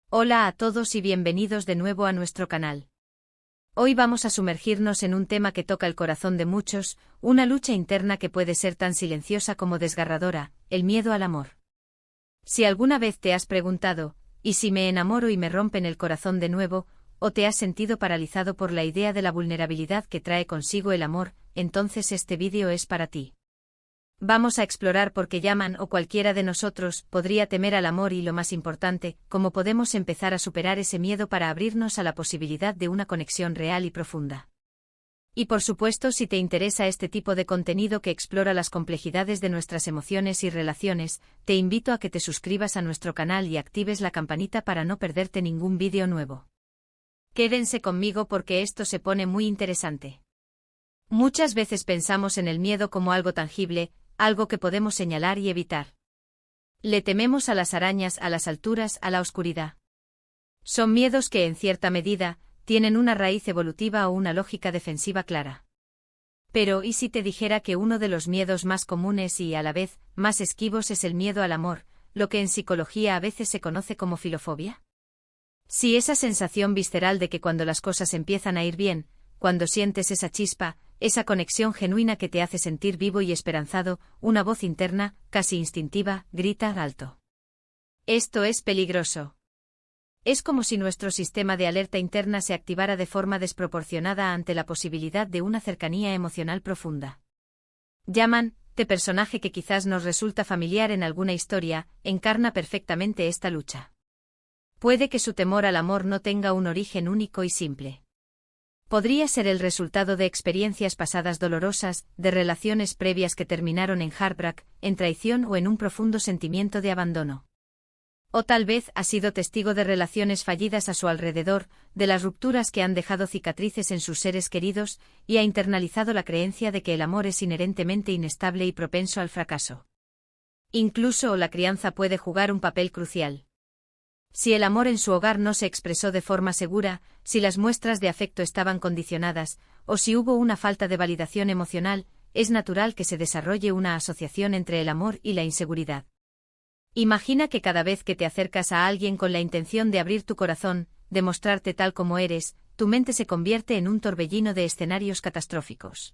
Hola a todos y bienvenidos de nuevo a nuestro canal. Hoy vamos a sumergirnos en un tema que toca el corazón de muchos, una lucha interna que puede ser tan silenciosa como desgarradora, el miedo al amor. Si alguna vez te has preguntado, ¿y si me enamoro y me rompen el corazón de nuevo?, o te has sentido paralizado por la idea de la vulnerabilidad que trae consigo el amor, entonces este vídeo es para ti. Vamos a explorar por qué Yaman o cualquiera de nosotros podría temer al amor y, lo más importante, cómo podemos empezar a superar ese miedo para abrirnos a la posibilidad de una conexión real y profunda. Y por supuesto, si te interesa este tipo de contenido que explora las complejidades de nuestras emociones y relaciones, te invito a que te suscribas a nuestro canal y actives la campanita para no perderte ningún vídeo nuevo. Quédense conmigo porque esto se pone muy interesante. Muchas veces pensamos en el miedo como algo tangible, algo que podemos señalar y evitar. Le tememos a las arañas, a las alturas, a la oscuridad. Son miedos que, en cierta medida, tienen una raíz evolutiva o una lógica defensiva clara. Pero, ¿y si te dijera que uno de los miedos más comunes y, a la vez, más esquivos es el miedo al amor, lo que en psicología a veces se conoce como filofobia? Si esa sensación visceral de que cuando las cosas empiezan a ir bien, cuando sientes esa chispa, esa conexión genuina que te hace sentir vivo y esperanzado, una voz interna, casi instintiva, grita alto. Esto es peligroso. Es como si nuestro sistema de alerta interna se activara de forma desproporcionada ante la posibilidad de una cercanía emocional profunda. Yaman, personaje que quizás nos resulta familiar en alguna historia, encarna perfectamente esta lucha. Puede que su temor al amor no tenga un origen único y simple. Podría ser el resultado de experiencias pasadas dolorosas, de relaciones previas que terminaron en heartbreak, en traición o en un profundo sentimiento de abandono. O tal vez ha sido testigo de relaciones fallidas a su alrededor, de las rupturas que han dejado cicatrices en sus seres queridos, y ha internalizado la creencia de que el amor es inherentemente inestable y propenso al fracaso. Incluso la crianza puede jugar un papel crucial. Si el amor en su hogar no se expresó de forma segura, si las muestras de afecto estaban condicionadas, o si hubo una falta de validación emocional, es natural que se desarrolle una asociación entre el amor y la inseguridad. Imagina que cada vez que te acercas a alguien con la intención de abrir tu corazón, de mostrarte tal como eres, tu mente se convierte en un torbellino de escenarios catastróficos.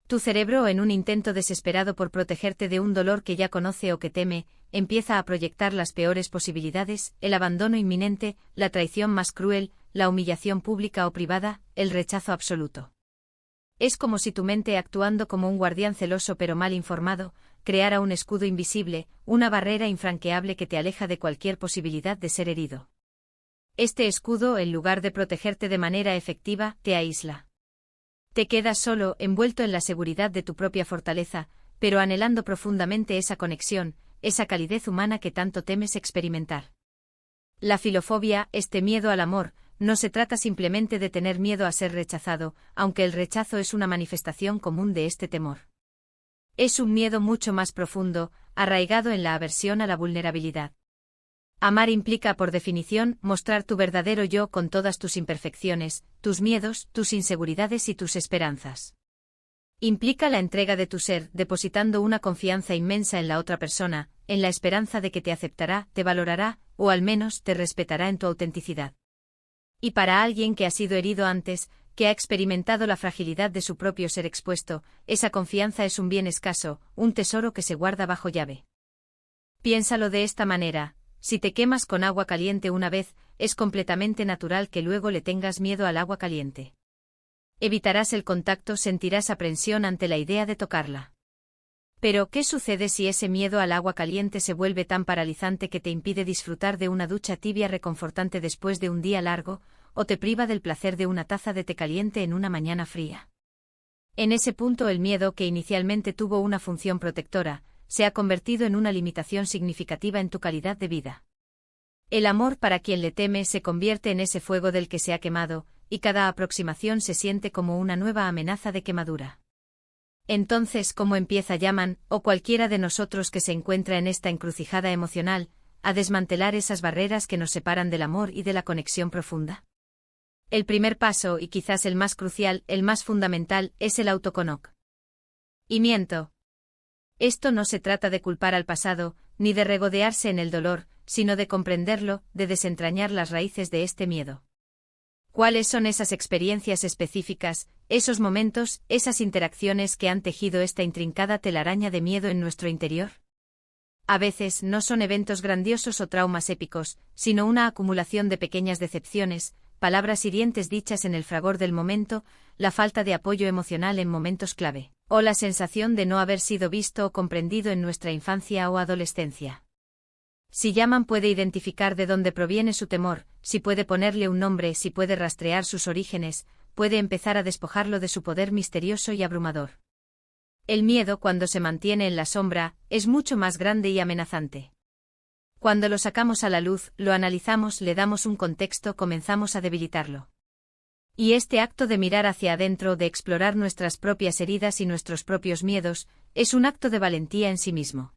Tu cerebro, en un intento desesperado por protegerte de un dolor que ya conoce o que teme, empieza a proyectar las peores posibilidades, el abandono inminente, la traición más cruel, la humillación pública o privada, el rechazo absoluto. Es como si tu mente, actuando como un guardián celoso pero mal informado, creara un escudo invisible, una barrera infranqueable que te aleja de cualquier posibilidad de ser herido. Este escudo, en lugar de protegerte de manera efectiva, te aísla. Te quedas solo, envuelto en la seguridad de tu propia fortaleza, pero anhelando profundamente esa conexión, esa calidez humana que tanto temes experimentar. La filofobia, este miedo al amor, no se trata simplemente de tener miedo a ser rechazado, aunque el rechazo es una manifestación común de este temor. Es un miedo mucho más profundo, arraigado en la aversión a la vulnerabilidad. Amar implica, por definición, mostrar tu verdadero yo con todas tus imperfecciones, tus miedos, tus inseguridades y tus esperanzas. Implica la entrega de tu ser, depositando una confianza inmensa en la otra persona, en la esperanza de que te aceptará, te valorará, o al menos te respetará en tu autenticidad. Y para alguien que ha sido herido antes, que ha experimentado la fragilidad de su propio ser expuesto, esa confianza es un bien escaso, un tesoro que se guarda bajo llave. Piénsalo de esta manera. Si te quemas con agua caliente una vez, es completamente natural que luego le tengas miedo al agua caliente. Evitarás el contacto, sentirás aprensión ante la idea de tocarla. Pero, ¿qué sucede si ese miedo al agua caliente se vuelve tan paralizante que te impide disfrutar de una ducha tibia reconfortante después de un día largo, o te priva del placer de una taza de té caliente en una mañana fría? En ese punto, el miedo, que inicialmente tuvo una función protectora, se ha convertido en una limitación significativa en tu calidad de vida. El amor, para quien le teme, se convierte en ese fuego del que se ha quemado, y cada aproximación se siente como una nueva amenaza de quemadura. Entonces, ¿cómo empieza Yaman, o cualquiera de nosotros que se encuentra en esta encrucijada emocional, a desmantelar esas barreras que nos separan del amor y de la conexión profunda? El primer paso, y quizás el más crucial, el más fundamental, es el autoconocimiento. Esto no se trata de culpar al pasado, ni de regodearse en el dolor, sino de comprenderlo, de desentrañar las raíces de este miedo. ¿Cuáles son esas experiencias específicas, esos momentos, esas interacciones que han tejido esta intrincada telaraña de miedo en nuestro interior? A veces no son eventos grandiosos o traumas épicos, sino una acumulación de pequeñas decepciones, palabras hirientes dichas en el fragor del momento, la falta de apoyo emocional en momentos clave, o la sensación de no haber sido visto o comprendido en nuestra infancia o adolescencia. Si Yaman puede identificar de dónde proviene su temor, si puede ponerle un nombre, si puede rastrear sus orígenes, puede empezar a despojarlo de su poder misterioso y abrumador. El miedo, cuando se mantiene en la sombra, es mucho más grande y amenazante. Cuando lo sacamos a la luz, lo analizamos, le damos un contexto, comenzamos a debilitarlo. Y este acto de mirar hacia adentro, de explorar nuestras propias heridas y nuestros propios miedos, es un acto de valentía en sí mismo.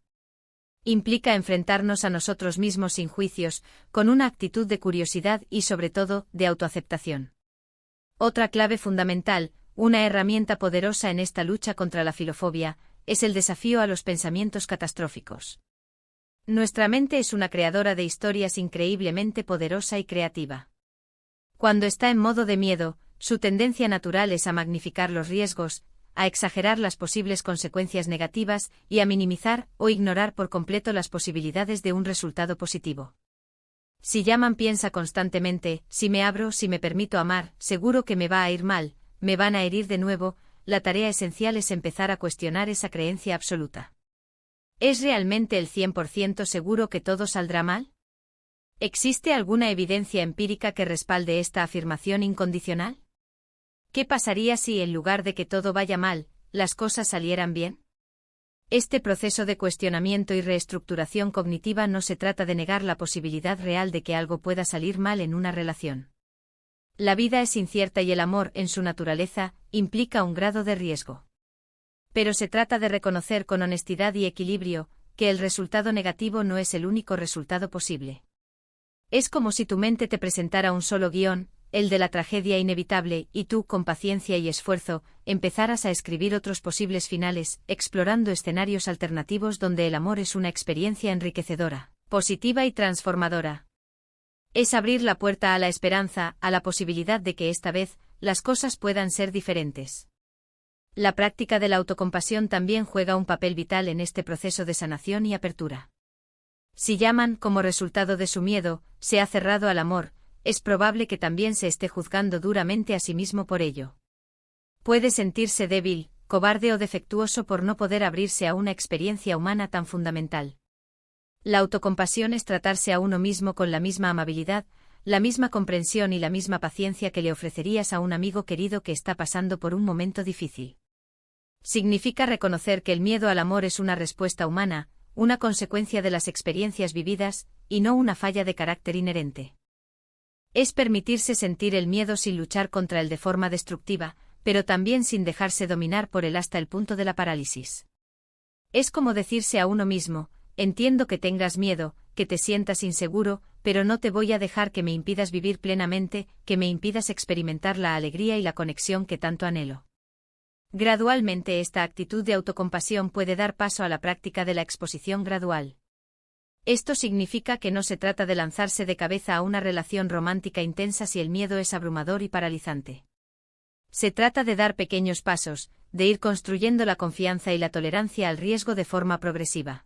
Implica enfrentarnos a nosotros mismos sin juicios, con una actitud de curiosidad y, sobre todo, de autoaceptación. Otra clave fundamental, una herramienta poderosa en esta lucha contra la filofobia, es el desafío a los pensamientos catastróficos. Nuestra mente es una creadora de historias increíblemente poderosa y creativa. Cuando está en modo de miedo, su tendencia natural es a magnificar los riesgos, a exagerar las posibles consecuencias negativas y a minimizar o ignorar por completo las posibilidades de un resultado positivo. Si Yaman piensa constantemente, si me abro, si me permito amar, seguro que me va a ir mal, me van a herir de nuevo, la tarea esencial es empezar a cuestionar esa creencia absoluta. ¿Es realmente el 100% seguro que todo saldrá mal? ¿Existe alguna evidencia empírica que respalde esta afirmación incondicional? ¿Qué pasaría si, en lugar de que todo vaya mal, las cosas salieran bien? Este proceso de cuestionamiento y reestructuración cognitiva no se trata de negar la posibilidad real de que algo pueda salir mal en una relación. La vida es incierta y el amor, en su naturaleza, implica un grado de riesgo. Pero se trata de reconocer con honestidad y equilibrio que el resultado negativo no es el único resultado posible. Es como si tu mente te presentara un solo guión, el de la tragedia inevitable, y tú, con paciencia y esfuerzo, empezaras a escribir otros posibles finales, explorando escenarios alternativos donde el amor es una experiencia enriquecedora, positiva y transformadora. Es abrir la puerta a la esperanza, a la posibilidad de que esta vez, las cosas puedan ser diferentes. La práctica de la autocompasión también juega un papel vital en este proceso de sanación y apertura. Si Yaman, como resultado de su miedo, se ha cerrado al amor, es probable que también se esté juzgando duramente a sí mismo por ello. Puede sentirse débil, cobarde o defectuoso por no poder abrirse a una experiencia humana tan fundamental. La autocompasión es tratarse a uno mismo con la misma amabilidad, la misma comprensión y la misma paciencia que le ofrecerías a un amigo querido que está pasando por un momento difícil. Significa reconocer que el miedo al amor es una respuesta humana, una consecuencia de las experiencias vividas, y no una falla de carácter inherente. Es permitirse sentir el miedo sin luchar contra él de forma destructiva, pero también sin dejarse dominar por él hasta el punto de la parálisis. Es como decirse a uno mismo, entiendo que tengas miedo, que te sientas inseguro, pero no te voy a dejar que me impidas vivir plenamente, que me impidas experimentar la alegría y la conexión que tanto anhelo. Gradualmente esta actitud de autocompasión puede dar paso a la práctica de la exposición gradual. Esto significa que no se trata de lanzarse de cabeza a una relación romántica intensa si el miedo es abrumador y paralizante. Se trata de dar pequeños pasos, de ir construyendo la confianza y la tolerancia al riesgo de forma progresiva.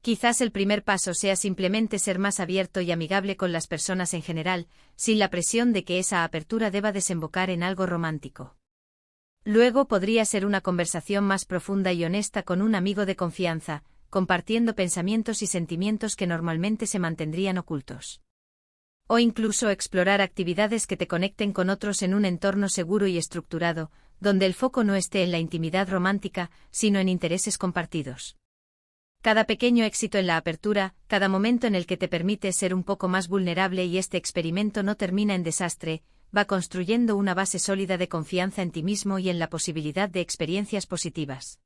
Quizás el primer paso sea simplemente ser más abierto y amigable con las personas en general, sin la presión de que esa apertura deba desembocar en algo romántico. Luego podría ser una conversación más profunda y honesta con un amigo de confianza, compartiendo pensamientos y sentimientos que normalmente se mantendrían ocultos. O incluso explorar actividades que te conecten con otros en un entorno seguro y estructurado, donde el foco no esté en la intimidad romántica, sino en intereses compartidos. Cada pequeño éxito en la apertura, cada momento en el que te permites ser un poco más vulnerable y este experimento no termina en desastre, va construyendo una base sólida de confianza en ti mismo y en la posibilidad de experiencias positivas.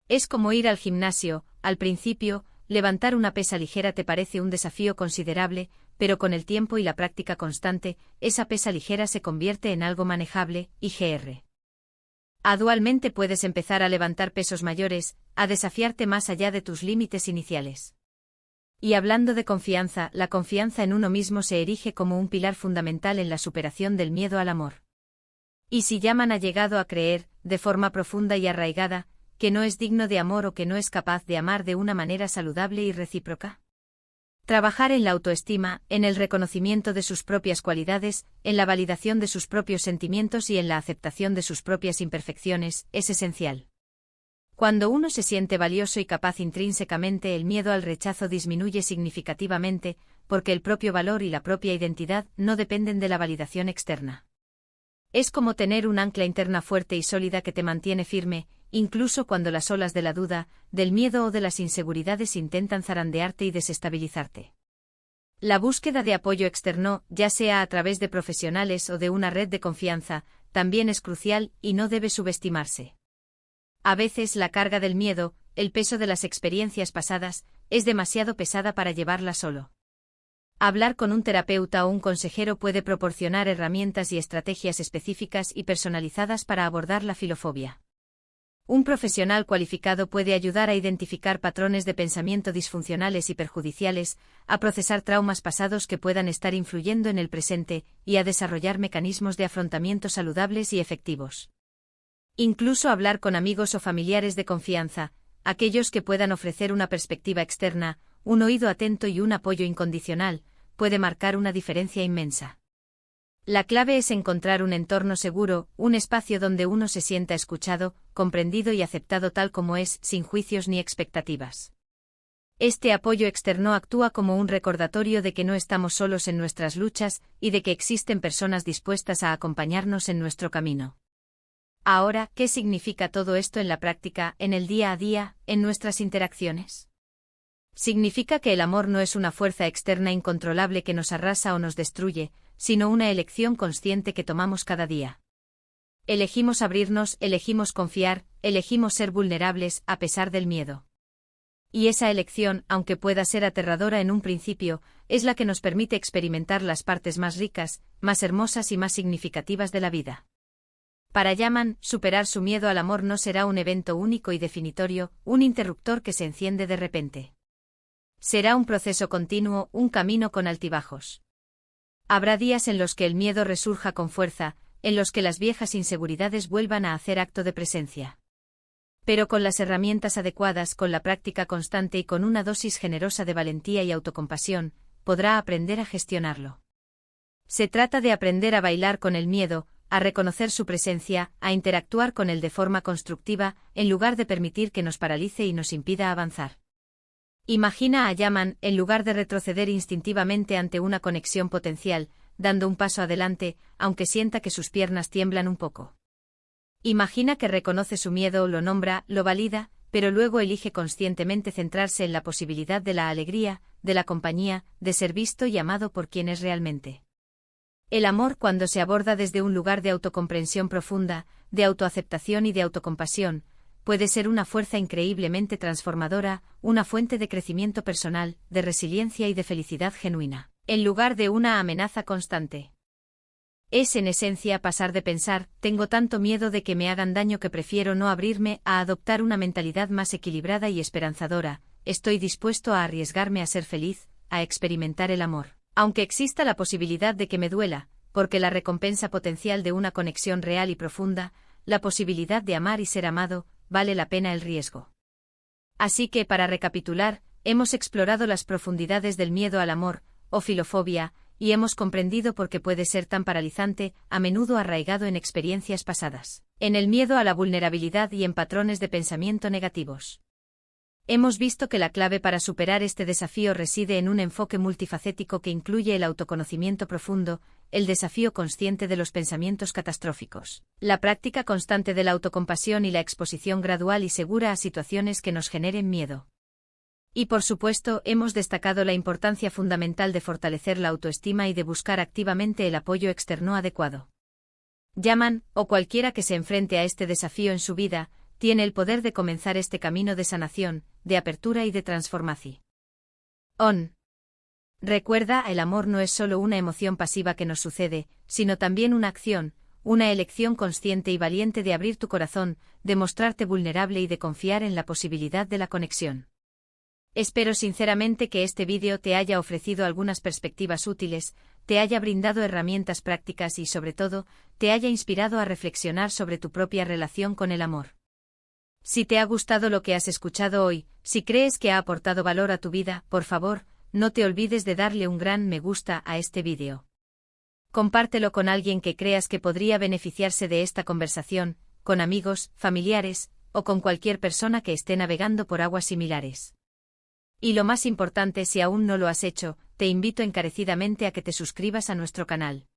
Es como ir al gimnasio, al principio, levantar una pesa ligera te parece un desafío considerable, pero con el tiempo y la práctica constante, esa pesa ligera se convierte en algo manejable, Gr. Gradualmente puedes empezar a levantar pesos mayores, a desafiarte más allá de tus límites iniciales. Y hablando de confianza, la confianza en uno mismo se erige como un pilar fundamental en la superación del miedo al amor. Y si Yaman ha llegado a creer, de forma profunda y arraigada, que no es digno de amor o que no es capaz de amar de una manera saludable y recíproca. Trabajar en la autoestima, en el reconocimiento de sus propias cualidades, en la validación de sus propios sentimientos y en la aceptación de sus propias imperfecciones, es esencial. Cuando uno se siente valioso y capaz intrínsecamente, el miedo al rechazo disminuye significativamente, porque el propio valor y la propia identidad no dependen de la validación externa. Es como tener un ancla interna fuerte y sólida que te mantiene firme, incluso cuando las olas de la duda, del miedo o de las inseguridades intentan zarandearte y desestabilizarte. La búsqueda de apoyo externo, ya sea a través de profesionales o de una red de confianza, también es crucial y no debe subestimarse. A veces la carga del miedo, el peso de las experiencias pasadas, es demasiado pesada para llevarla solo. Hablar con un terapeuta o un consejero puede proporcionar herramientas y estrategias específicas y personalizadas para abordar la filofobia. Un profesional cualificado puede ayudar a identificar patrones de pensamiento disfuncionales y perjudiciales, a procesar traumas pasados que puedan estar influyendo en el presente, y a desarrollar mecanismos de afrontamiento saludables y efectivos. Incluso hablar con amigos o familiares de confianza, aquellos que puedan ofrecer una perspectiva externa, un oído atento y un apoyo incondicional, puede marcar una diferencia inmensa. La clave es encontrar un entorno seguro, un espacio donde uno se sienta escuchado, comprendido y aceptado tal como es, sin juicios ni expectativas. Este apoyo externo actúa como un recordatorio de que no estamos solos en nuestras luchas y de que existen personas dispuestas a acompañarnos en nuestro camino. Ahora, ¿qué significa todo esto en la práctica, en el día a día, en nuestras interacciones? Significa que el amor no es una fuerza externa incontrolable que nos arrasa o nos destruye, sino una elección consciente que tomamos cada día. Elegimos abrirnos, elegimos confiar, elegimos ser vulnerables a pesar del miedo. Y esa elección, aunque pueda ser aterradora en un principio, es la que nos permite experimentar las partes más ricas, más hermosas y más significativas de la vida. Para Yaman, superar su miedo al amor no será un evento único y definitorio, un interruptor que se enciende de repente. Será un proceso continuo, un camino con altibajos. Habrá días en los que el miedo resurja con fuerza, en los que las viejas inseguridades vuelvan a hacer acto de presencia. Pero con las herramientas adecuadas, con la práctica constante y con una dosis generosa de valentía y autocompasión, podrá aprender a gestionarlo. Se trata de aprender a bailar con el miedo, a reconocer su presencia, a interactuar con él de forma constructiva, en lugar de permitir que nos paralice y nos impida avanzar. Imagina a Yaman, en lugar de retroceder instintivamente ante una conexión potencial, dando un paso adelante, aunque sienta que sus piernas tiemblan un poco. Imagina que reconoce su miedo, lo nombra, lo valida, pero luego elige conscientemente centrarse en la posibilidad de la alegría, de la compañía, de ser visto y amado por quien es realmente. El amor, cuando se aborda desde un lugar de autocomprensión profunda, de autoaceptación y de autocompasión, puede ser una fuerza increíblemente transformadora, una fuente de crecimiento personal, de resiliencia y de felicidad genuina, en lugar de una amenaza constante. Es en esencia pasar de pensar, tengo tanto miedo de que me hagan daño que prefiero no abrirme, a adoptar una mentalidad más equilibrada y esperanzadora, estoy dispuesto a arriesgarme a ser feliz, a experimentar el amor. Aunque exista la posibilidad de que me duela, porque la recompensa potencial de una conexión real y profunda, la posibilidad de amar y ser amado, vale la pena el riesgo. Así que, para recapitular, hemos explorado las profundidades del miedo al amor, o filofobia, y hemos comprendido por qué puede ser tan paralizante, a menudo arraigado en experiencias pasadas, en el miedo a la vulnerabilidad y en patrones de pensamiento negativos. Hemos visto que la clave para superar este desafío reside en un enfoque multifacético que incluye el autoconocimiento profundo, el desafío consciente de los pensamientos catastróficos, la práctica constante de la autocompasión y la exposición gradual y segura a situaciones que nos generen miedo. Y por supuesto, hemos destacado la importancia fundamental de fortalecer la autoestima y de buscar activamente el apoyo externo adecuado. Yaman, o cualquiera que se enfrente a este desafío en su vida, tiene el poder de comenzar este camino de sanación, de apertura y de transformación. Recuerda, el amor no es solo una emoción pasiva que nos sucede, sino también una acción, una elección consciente y valiente de abrir tu corazón, de mostrarte vulnerable y de confiar en la posibilidad de la conexión. Espero sinceramente que este vídeo te haya ofrecido algunas perspectivas útiles, te haya brindado herramientas prácticas y, sobre todo, te haya inspirado a reflexionar sobre tu propia relación con el amor. Si te ha gustado lo que has escuchado hoy, si crees que ha aportado valor a tu vida, por favor, no te olvides de darle un gran me gusta a este vídeo. Compártelo con alguien que creas que podría beneficiarse de esta conversación, con amigos, familiares, o con cualquier persona que esté navegando por aguas similares. Y lo más importante, si aún no lo has hecho, te invito encarecidamente a que te suscribas a nuestro canal.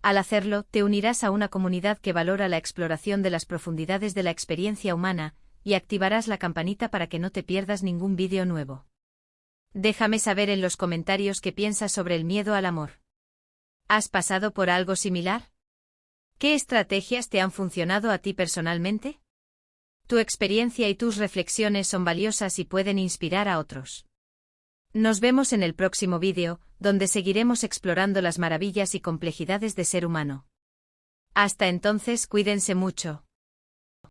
Al hacerlo, te unirás a una comunidad que valora la exploración de las profundidades de la experiencia humana, y activarás la campanita para que no te pierdas ningún vídeo nuevo. Déjame saber en los comentarios qué piensas sobre el miedo al amor. ¿Has pasado por algo similar? ¿Qué estrategias te han funcionado a ti personalmente? Tu experiencia y tus reflexiones son valiosas y pueden inspirar a otros. Nos vemos en el próximo vídeo, donde seguiremos explorando las maravillas y complejidades de ser humano. Hasta entonces, cuídense mucho.